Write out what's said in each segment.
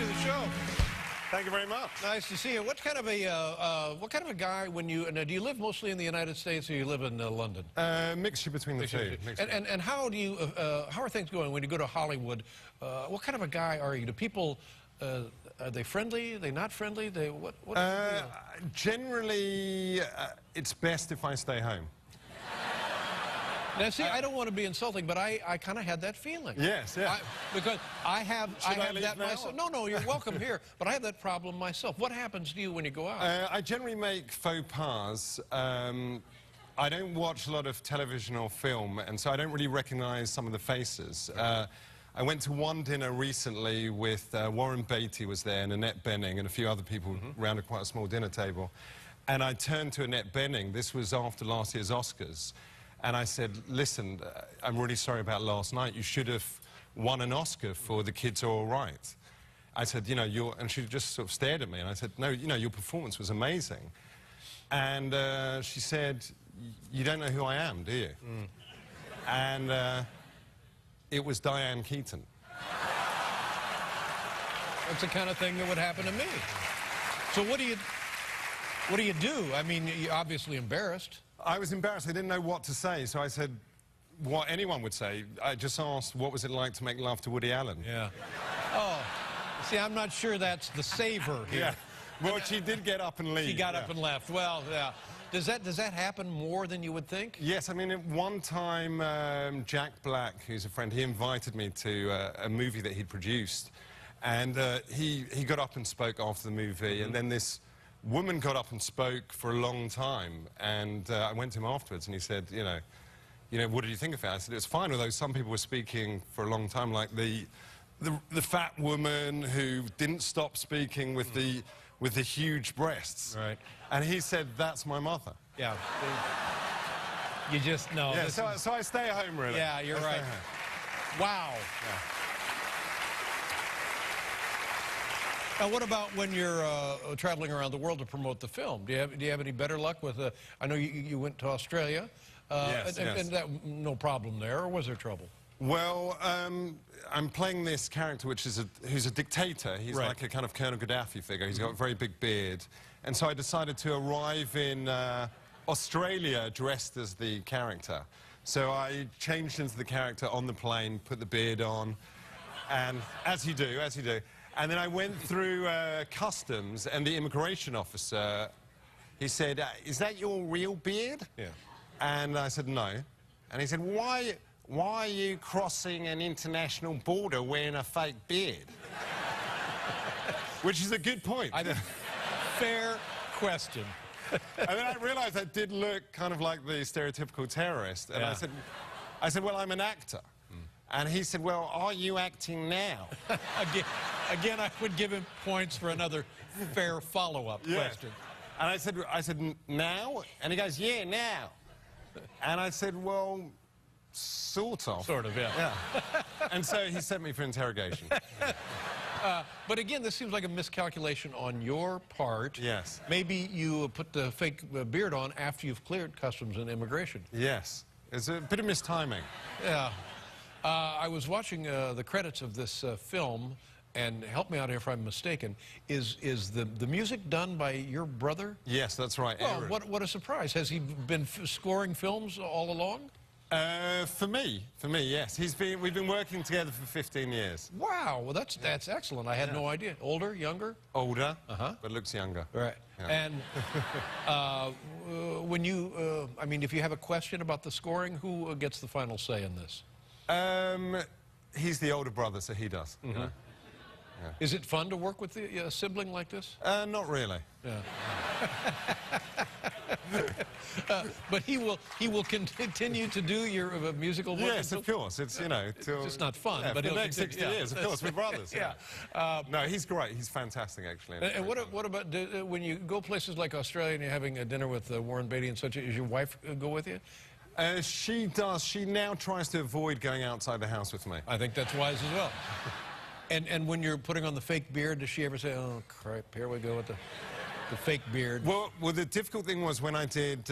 to the show. Thank you very much. Nice to see you. What kind of a guy when you do you live mostly in the United States or you live in London? Mixture between the two. And how do you how are things going when you go to Hollywood? What kind of a guy are you? Do people are they friendly? Are they not friendly? What generally, it's best if I stay home. Now, see, I don't want to be insulting, but I kind of had that feeling. Yes, yeah. Because I have that now? myself. No, you're welcome here. But I have that problem myself. What happens to you when you go out? I generally make faux pas. I don't watch a lot of television or film, and so I don't really recognize some of the faces. I went to one dinner recently with Warren Beatty was there, and Annette Bening, and a few other people around a quite a small dinner table. And I turned to Annette Bening. This was after last year's Oscars. And I said, listen, I'm really sorry about last night. You should have won an Oscar for The Kids Are All Right. I said, you know, and she just sort of stared at me. And I said, no, you know, your performance was amazing. And she said, you don't know who I am, do you? And it was Diane Keaton. That's the kind of thing that would happen to me. So what do you do? I mean, you're obviously embarrassed. I was embarrassed. I didn't know what to say, so I said what anyone would say. I just asked, what was it like to make love to Woody Allen? Yeah. Oh, see, I'm not sure that's the savor here. Yeah. Well, she did get up and leave. She got up and left. Well, yeah. Does that happen more than you would think? Yes, I mean, at one time, Jack Black, who's a friend, he invited me to a movie that he'd produced. And he got up and spoke after the movie, and then this woman got up and spoke for a long time, and I went to him afterwards, and he said, you know, what did you think of it? I said, it was fine, although some people were speaking for a long time, like the fat woman who didn't stop speaking with the huge breasts. Right. And he said, that's my mother. Yeah. You just know. Yeah, so I stay at home, really. Yeah, you're right. Wow. Yeah. Now, what about when you're traveling around the world to promote the film? Do you have any better luck with? I know you went to Australia, yes. And that no problem there, or was there trouble? Well, I'm playing this character, who's a dictator. He's like a kind of Colonel Gaddafi figure. He's got a very big beard, and so I decided to arrive in Australia dressed as the character. So I changed into the character on the plane, put the beard on, and as you do. And then I went through customs, and the immigration officer, he said, is that your real beard? Yeah. And I said, no. And he said, why are you crossing an international border wearing a fake beard? Which is a good point. Fair question. And then I realized I did look kind of like the stereotypical terrorist. And yeah. I said, well, I'm an actor. And he said, well, are you acting now? Again, I would give him points for another fair follow-up question. And I said, now? And he goes, yeah, now. And I said, well, sort of. Sort of, yeah. And so he sent me for interrogation. But again, this seems like a miscalculation on your part. Yes. Maybe you put the fake beard on after you've cleared customs and immigration. Yes. It's a bit of mistiming. Yeah. I was watching the credits of this film, and help me out here if I'm mistaken. Is the music done by your brother? Yes, that's right. Well, what a surprise! Has he been scoring films all along? For me, yes. We've been working together for 15 years. Wow, well that's excellent. I had no idea. Older, younger? Older, but looks younger. Right. Yeah. And when you, I mean, if you have a question about the scoring, who gets the final say in this? He's the older brother, so he does. You know? Yeah. Is it fun to work with a sibling like this? Not really. Yeah. But he will continue to do your musical work. Yes, of course. It's it's just not fun. Yeah, but for the next 60 years, of course, we're brothers. Yeah. No, he's great. He's fantastic, actually. And what about when you go places like Australia and you're having a dinner with Warren Beatty and such? Does your wife go with you? She does. She now tries to avoid going outside the house with me. I think that's wise as well. And when you're putting on the fake beard, does she ever say, oh, crap, here we go with the fake beard? Well, the difficult thing was when I did,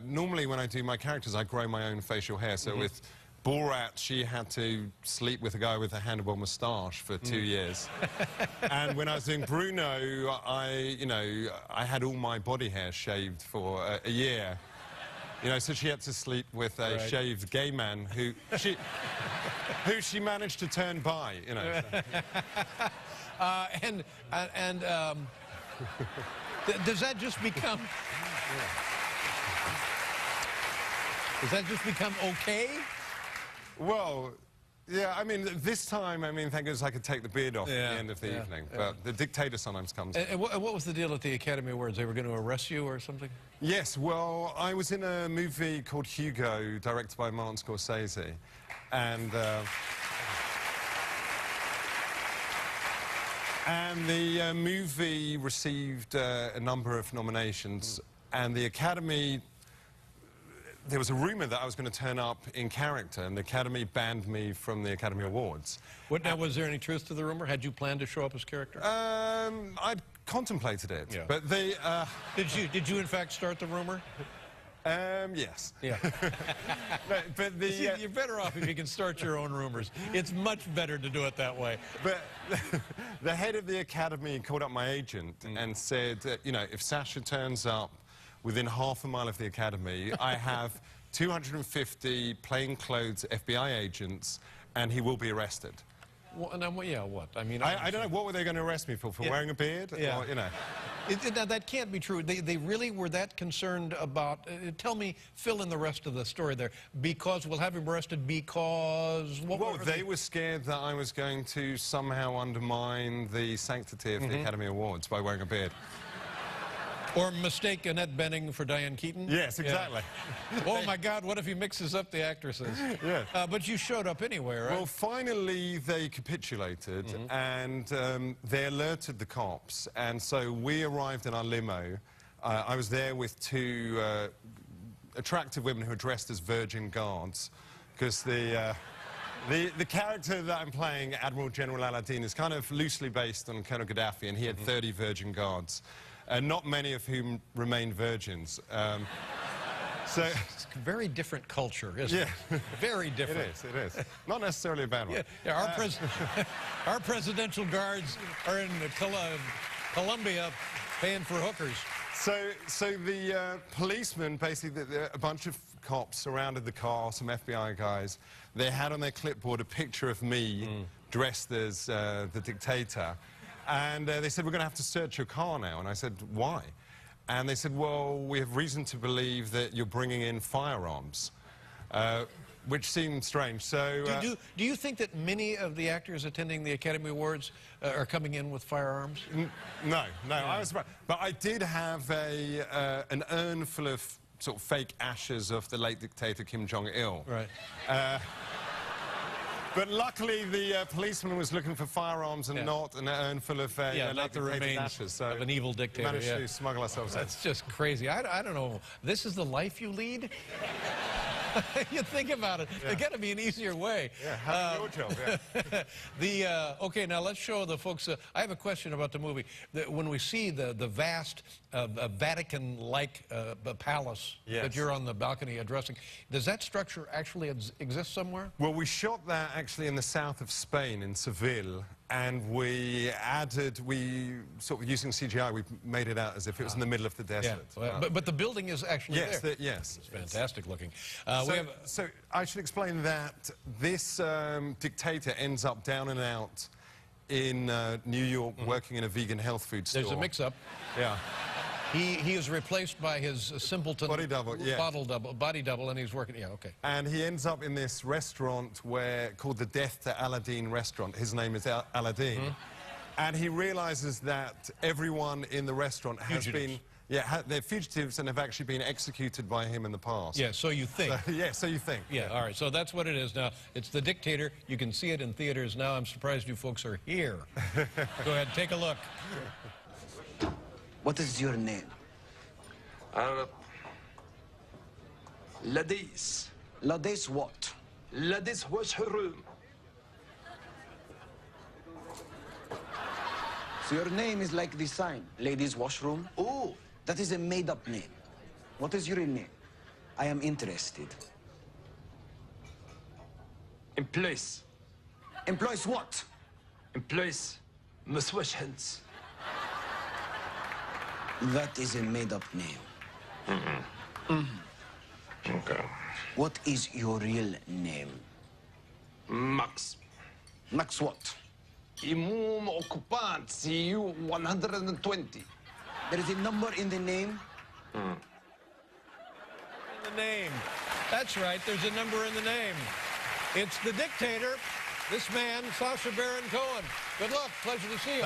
normally when I do my characters, I grow my own facial hair. So with Borat, she had to sleep with a guy with a Hannibal moustache for 2 years. And when I was doing Bruno, I had all my body hair shaved for a year. You know, so she had to sleep with a shaved gay man who she managed to turn bi, you know. So. Does that just become... Does that just become okay? Well, yeah, I mean, this time, I mean, thank goodness I could take the beard off at the end of the evening. But the dictator sometimes comes. And what was the deal at the Academy Awards? They were going to arrest you or something? Yes, well, I was in a movie called Hugo, directed by Martin Scorsese. And the movie received a number of nominations. And the Academy... There was a rumor that I was going to turn up in character, and the Academy banned me from the Academy Awards. Now, was there any truth to the rumor? Had you planned to show up as character? I'd contemplated it, but they... Did you in fact start the rumor? Yes. Yeah. but you're better off if you can start your own rumors. It's much better to do it that way. But the head of the Academy called up my agent and said, you know, if Sacha turns up within half a mile of the Academy, I have 250 plainclothes FBI agents, and he will be arrested. Well, what? I mean, I don't know. What were they going to arrest me for? For wearing a beard? Yeah. Or, you know. Now, that can't be true. They really were that concerned about... tell me, fill in the rest of the story there. Because we'll have him arrested because... Well, they were scared that I was going to somehow undermine the sanctity of the Academy Awards by wearing a beard. Or mistake Annette Bening for Diane Keaton? Yes, exactly. Yeah. Oh, my God, what if he mixes up the actresses? Yeah. But you showed up anyway, right? Well, finally, they capitulated, and they alerted the cops. And so we arrived in our limo. I was there with two attractive women who were dressed as Virgin Guards, because the character that I'm playing, Admiral General Aladdin, is kind of loosely based on Colonel Gaddafi, and he had 30 Virgin Guards. Not many of whom remained virgins. So it's a very different culture, isn't it? Very different. It is. Not necessarily a bad one. Yeah, our presidential guards are in Colombia paying for hookers. So the policemen, basically, a bunch of cops surrounded the car, some FBI guys. They had on their clipboard a picture of me dressed as the dictator. And they said, we're going to have to search your car now. And I said, why? And they said, well, we have reason to believe that you're bringing in firearms, which seemed strange. So, do you think that many of the actors attending the Academy Awards are coming in with firearms? No. I was surprised. But I did have an urn full of sort of fake ashes of the late dictator Kim Jong-il. Right. But luckily, the policeman was looking for firearms and not an urn full of not the remains ashes, so of an evil dictator. Managed to smuggle ourselves in. That's just crazy. I don't know. This is the life you lead? You think about it. There's got to be an easier way. Yeah, having your job, yeah. Okay, now let's show the folks. I have a question about the movie. When we see the vast Vatican-like palace that you're on the balcony addressing, does that structure actually exist somewhere? Well, we shot that actually in the south of Spain, in Seville, and we sort of using CGI, we made it out as if it was in the middle of the desert. Yeah. But the building is actually there. Yes. It's fantastic looking. So I should explain that this dictator ends up down and out in New York working in a vegan health food store. There's a mix-up. Yeah. He is replaced by his simpleton body double, body double, and he's working. Yeah, okay. And he ends up in this restaurant called the Death to Aladdin restaurant. His name is Aladdin, and he realizes that everyone in the restaurant has been. Yeah, they're fugitives and have actually been executed by him in the past. Yeah, so you think. So you think. Yeah, all right, so that's what it is now. It's The Dictator. You can see it in theaters now. I'm surprised you folks are here. Go ahead, take a look. What is your name? Ladies. Ladies what? Ladies washroom. So your name is like the sign, ladies washroom? Oh. That is a made-up name. What is your name? I am interested. In place. Employs what? In place. مسواش هنس. That is a made-up name. Okay. What is your real name? Max. Max what? Imum occupant CU 120. There is a number in the name. In the name. That's right, there's a number in the name. It's the dictator, this man, Sacha Baron Cohen. Good luck, pleasure to see you.